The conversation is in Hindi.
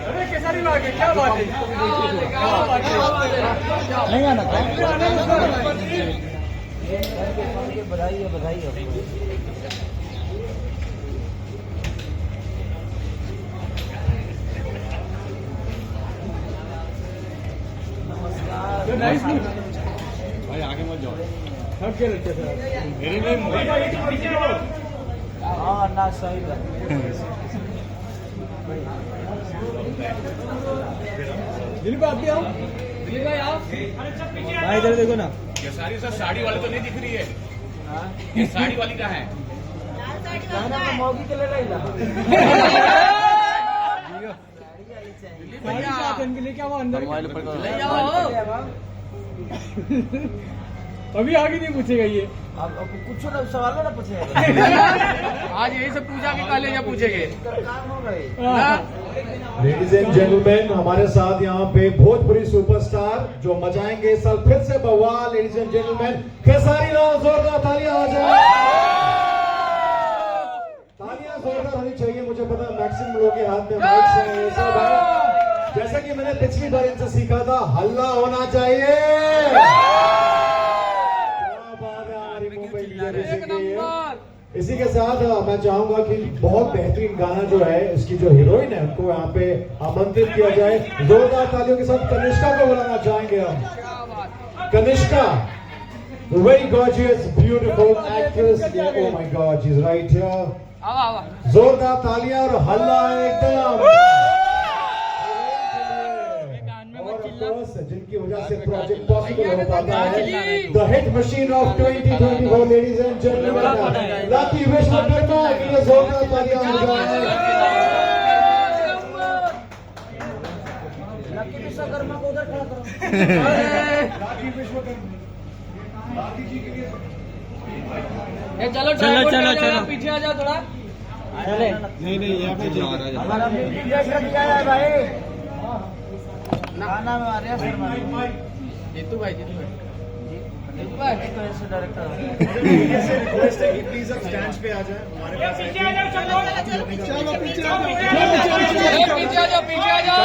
अरे केसरी में आ गए, क्या बात है, नहीं आना था। बधाई है, बधाई है। भाई आगे मत जाओ, थक के रखे थे मेरे में। हाँ ना सही है। दिल पे आती आओ, दिल भाई आओ भाई, इधर देखो ना। ये सारी सर साड़ी वाली तो नहीं दिख रही है, ये साड़ी वाली का है। मौगी के ले रही साड़ी साथ इनके लिए क्या वो अंदर ले जाओ। अभी आगे नहीं पूछेगा ये। अब कुछ ना सवाल ना पूछेगा। आज यही से पूछा कि कल या पूछेंगे। काम हो गई। लेडीज एंड जेंटलमैन, हमारे साथ यहाँ पे भोजपुरी सुपरस्टार जो मचाएंगे इस साल फिर से बवाल, ladies and gentleman Khesari Lal. जोरदार तालियां हो जाए, तालियां जोरदार होनी चाहिए। मुझे पता है मैक्सिमम लोगों के हाथ में माइक है, ये सब है। जैसा कि मैंने पिछली बार इनसे सीखा था, हल्ला होना चाहिए। इसी के साथ मैं चाहूंगा कि बहुत बेहतरीन गाना जो है, इसकी जो हीरोइन है उनको यहाँ पे आमंत्रित किया जाए। जोरदार तालियों के साथ कनिष्का को बुलाना चाहेंगे हम। Kanishka, very gorgeous beautiful actress. Oh my God, she is right here. जोरदार तालियां और हल्ला है एकदम। जिनकी वजह से प्रोजेक्ट पॉसिबल हो पाता है, the hit machine of 2024, ladies and gentleman, lucky Vishwakarma के लिए जोरदार तालियां हो जाए। लकी विश्वकर्मा को उधर खड़ा करो। लकी विश्वकर्मा, लाकी जी के लिए चलो चलो चलो चलो, पीछे आ जाओ थोड़ा। चले नहीं नहीं यहाँ पे हमारा मीटिंग जैसा किया है भाई। गाना में आ रहे हैं जीतू भाई डायरेक्टर। ऐसे रिक्वेस्ट है कि प्लीज आप स्टैंड पे आ जाए। हमारे पास पीछे आ जाओ, पीछे आ जाओ।